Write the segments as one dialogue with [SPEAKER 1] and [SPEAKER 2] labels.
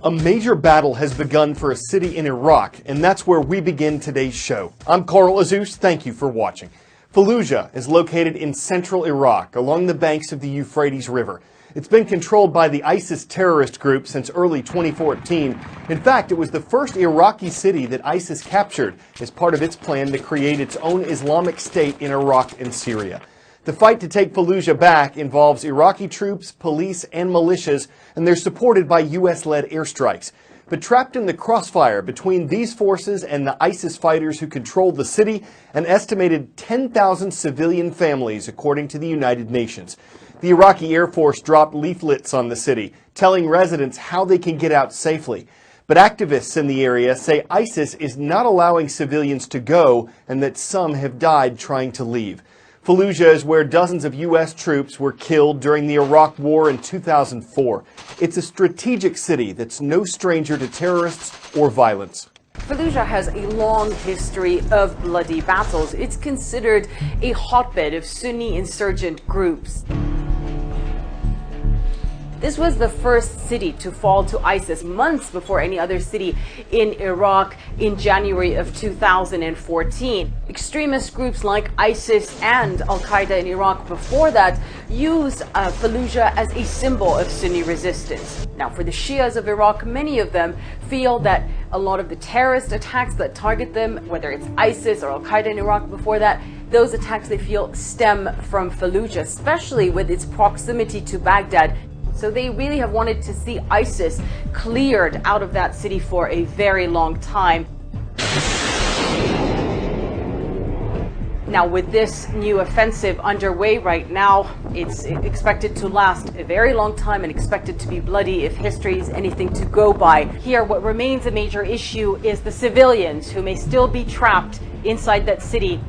[SPEAKER 1] A major battle has begun for a city in Iraq, and that's where we begin today's show. I'm Carl Azus. Thank you for watching. Fallujah is located in central Iraq, along the banks of the Euphrates River. It's been controlled by the ISIS terrorist group since early 2014. In fact, it was the first Iraqi city that ISIS captured as part of its plan to create its own Islamic state in Iraq and Syria. The fight to take Fallujah back involves Iraqi troops, police, and militias, and they're supported by U.S.-led airstrikes. But trapped in the crossfire between these forces and the ISIS fighters who control the city, an estimated 10,000 civilian families, according to the United Nations. The Iraqi Air Force dropped leaflets on the city, telling residents how they can get out safely. But activists in the area say ISIS is not allowing civilians to go, and that some have died trying to leave. Fallujah is where dozens of U.S. troops were killed during the Iraq War in 2004. It's a strategic city that's no stranger to terrorists or violence.
[SPEAKER 2] Fallujah has a long history of bloody battles. It's considered a hotbed of Sunni insurgent groups. This was the first city to fall to ISIS months before any other city in Iraq in January of 2014. Extremist groups like ISIS and Al-Qaeda in Iraq before that used Fallujah as a symbol of Sunni resistance. Now, for the Shias of Iraq, many of them feel that a lot of the terrorist attacks that target them, whether it's ISIS or Al-Qaeda in Iraq before that, those attacks they feel stem from Fallujah, especially with its proximity to Baghdad. So they really have wanted to see ISIS cleared out of that city for a very long time. Now, with this new offensive underway right now, it's expected to last a very long time and expected to be bloody if history is anything to go by. Here, what remains a major issue is the civilians who may still be trapped inside that city.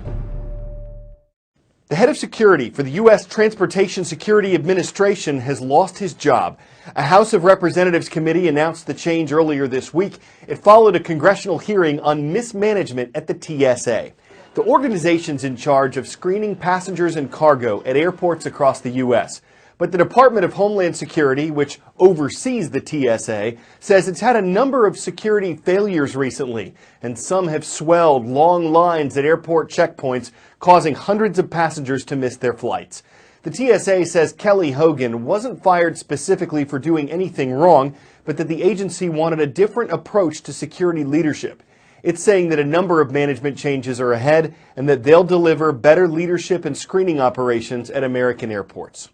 [SPEAKER 1] The head of security for the U.S. Transportation Security Administration has lost his job. A House of Representatives committee announced the change earlier this week. It followed a congressional hearing on mismanagement at the TSA. The organization's in charge of screening passengers and cargo at airports across the U.S. But the Department of Homeland Security, which oversees the TSA, says it's had a number of security failures recently, and some have swelled long lines at airport checkpoints, causing hundreds of passengers to miss their flights. The TSA says Kelly Hogan wasn't fired specifically for doing anything wrong, but that the agency wanted a different approach to security leadership. It's saying that a number of management changes are ahead and that they'll deliver better leadership and screening operations at American airports.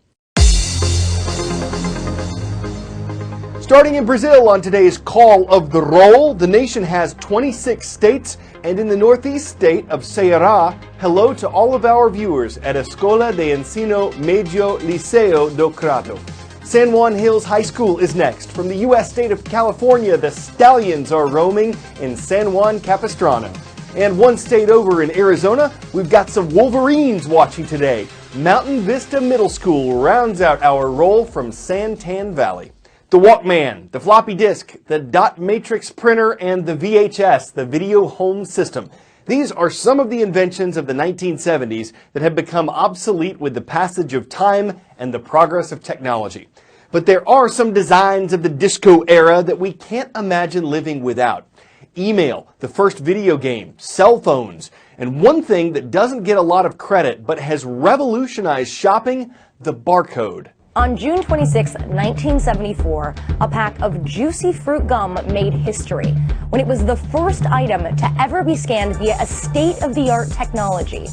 [SPEAKER 1] Starting in Brazil on today's Call of the Roll, the nation has 26 states, and in the northeast state of Ceará, hello to all of our viewers at Escola de Ensino Médio Liceo do Crato. San Juan Hills High School is next. From the U.S. state of California, the Stallions are roaming in San Juan Capistrano. And one state over in Arizona, we've got some Wolverines watching today. Mountain Vista Middle School rounds out our roll from Santan Valley. The Walkman, the floppy disk, the dot matrix printer, and the VHS, the video home system. These are some of the inventions of the 1970s that have become obsolete with the passage of time and the progress of technology. But there are some designs of the disco era that we can't imagine living without. Email, the first video game, cell phones, and one thing that doesn't get a lot of credit but has revolutionized shopping, the barcode.
[SPEAKER 3] On June 26, 1974, a pack of juicy fruit gum made history when it was the first item to ever be scanned via a state-of-the-art technology,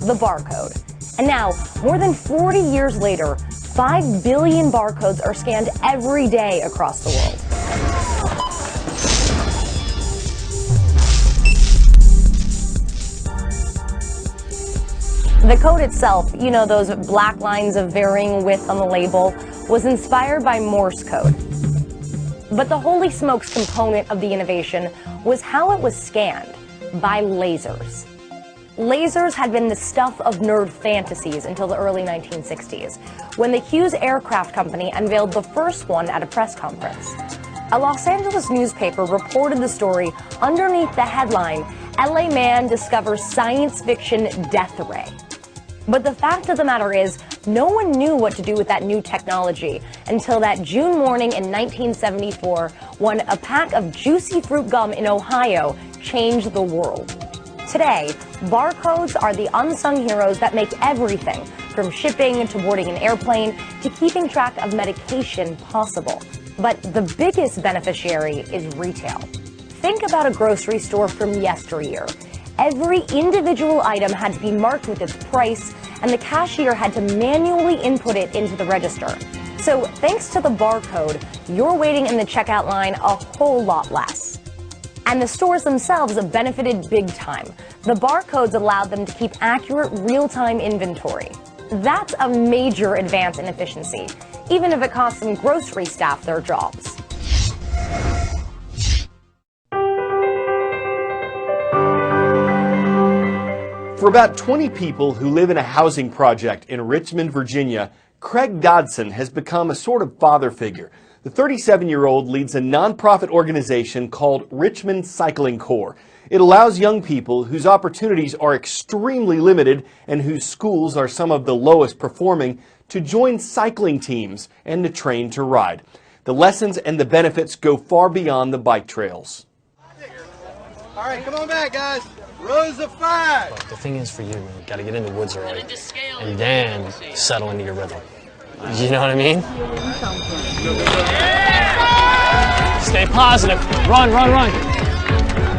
[SPEAKER 3] the barcode. And now, more than 40 years later, 5 billion barcodes are scanned every day across the world. The code itself, you know, those black lines of varying width on the label, was inspired by Morse code. But the holy smokes component of the innovation was how it was scanned, by lasers. Lasers had been the stuff of nerd fantasies until the early 1960s, when the Hughes Aircraft Company unveiled the first one at a press conference. A Los Angeles newspaper reported the story underneath the headline, "LA Man Discovers Science Fiction Death Ray." But the fact of the matter is, No one knew what to do with that new technology until that June morning in 1974 when a pack of juicy fruit gum in Ohio changed the world. Today, barcodes are the unsung heroes that make everything from shipping to boarding an airplane to keeping track of medication possible. But the biggest beneficiary is retail. Think about a grocery store from yesteryear. Every individual item had to be marked with its price, and the cashier had to manually input it into the register. So thanks to the barcode, you're waiting in the checkout line a whole lot less. And the stores themselves have benefited big time. The barcodes allowed them to keep accurate real-time inventory. That's a major advance in efficiency, even if it costs some grocery staff their jobs.
[SPEAKER 1] For about 20 people who live in a housing project in Richmond, Virginia, Craig Dodson has become a sort of father figure. The 37-year-old leads a nonprofit organization called Richmond Cycling Corps. It allows young people whose opportunities are extremely limited and whose schools are some of the lowest performing to join cycling teams and to train to ride. The lessons and the benefits go far beyond the bike trails.
[SPEAKER 4] All right, come on back, guys. Rows of 5.
[SPEAKER 5] But the thing is for you, man, you gotta get in the woods early and then settle into your rhythm. You know what I mean? Stay positive. Run, run, run.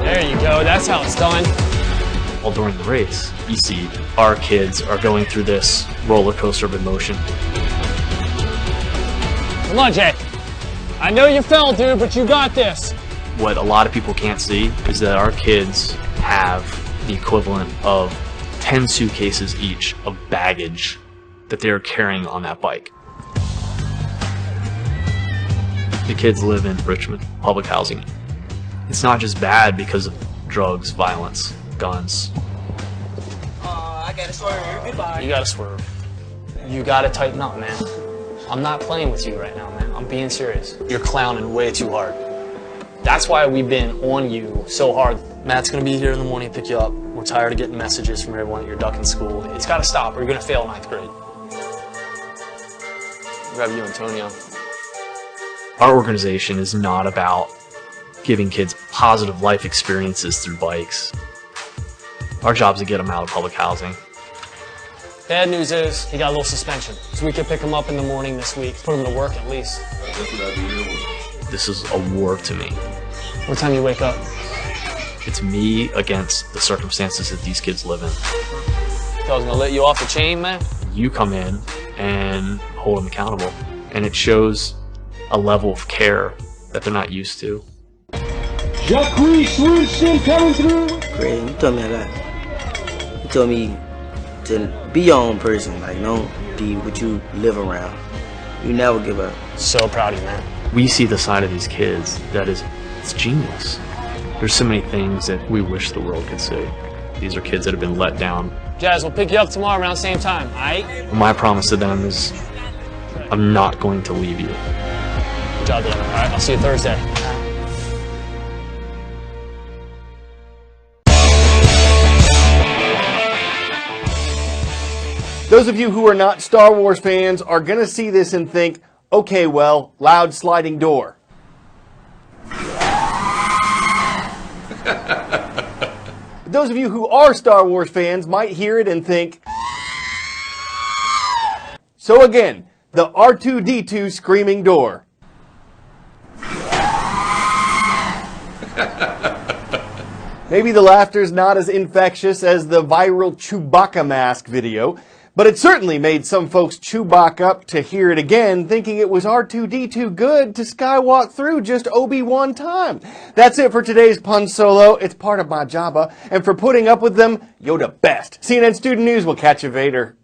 [SPEAKER 5] There you go. That's how it's done.
[SPEAKER 6] Well, during the race, you see our kids are going through this roller coaster of emotion.
[SPEAKER 5] Come on, Jay. I know you fell, dude, but you got this.
[SPEAKER 6] What a lot of people can't see is that our kids have the equivalent of 10 suitcases each of baggage that they're carrying on that bike. The kids live in Richmond, public housing. It's not just bad because of drugs, violence, guns.
[SPEAKER 4] I gotta swerve. Goodbye.
[SPEAKER 5] You gotta swerve. You gotta tighten up, man. I'm not playing with you right now, man. I'm being serious. You're clowning way too hard. That's why we've been on you so hard. Matt's gonna be here in the morning to pick you up. We're tired of getting messages from everyone that you're ducking school. It's gotta stop or you're gonna fail 9th grade. Grab you, Antonio.
[SPEAKER 6] Our organization is not about giving kids positive life experiences through bikes. Our job is to get them out of public housing.
[SPEAKER 5] Bad news is he got a little suspension, so we can pick him up in the morning this week. Put him to work at least.
[SPEAKER 6] This is a war to me.
[SPEAKER 5] What time you wake up?
[SPEAKER 6] It's me against the circumstances that these kids live in.
[SPEAKER 5] I was gonna let you off the chain, man.
[SPEAKER 6] You come in and hold them accountable, and it shows a level of care that they're not used to.
[SPEAKER 7] Jacques Wilson coming through.
[SPEAKER 8] Great, you told me that. You told me to be your own person, like don't be what you live around. You never give up.
[SPEAKER 5] So proud of you, man.
[SPEAKER 6] We see the side of these kids that is, it's genius. There's so many things that we wish the world could see. These are kids that have been let down.
[SPEAKER 5] Jazz, we'll pick you up tomorrow around the same time, alright?
[SPEAKER 6] My promise to them is I'm not going to leave you.
[SPEAKER 5] Good job, Dan. Alright, I'll see you Thursday.
[SPEAKER 1] Those of you who are not Star Wars fans are going to see this and think, okay, well, loud sliding door. Those of you who are Star Wars fans might hear it and think, so again, the R2-D2 screaming door. Maybe the laughter's not as infectious as the viral Chewbacca mask video, but it certainly made some folks Chewbacca up to hear it again, thinking it was R2-D2 good to skywalk through just Obi-Wan time. That's it for today's Pun Solo. It's part of my jabba, and for putting up with them, you're the best. CNN Student News will catch you later.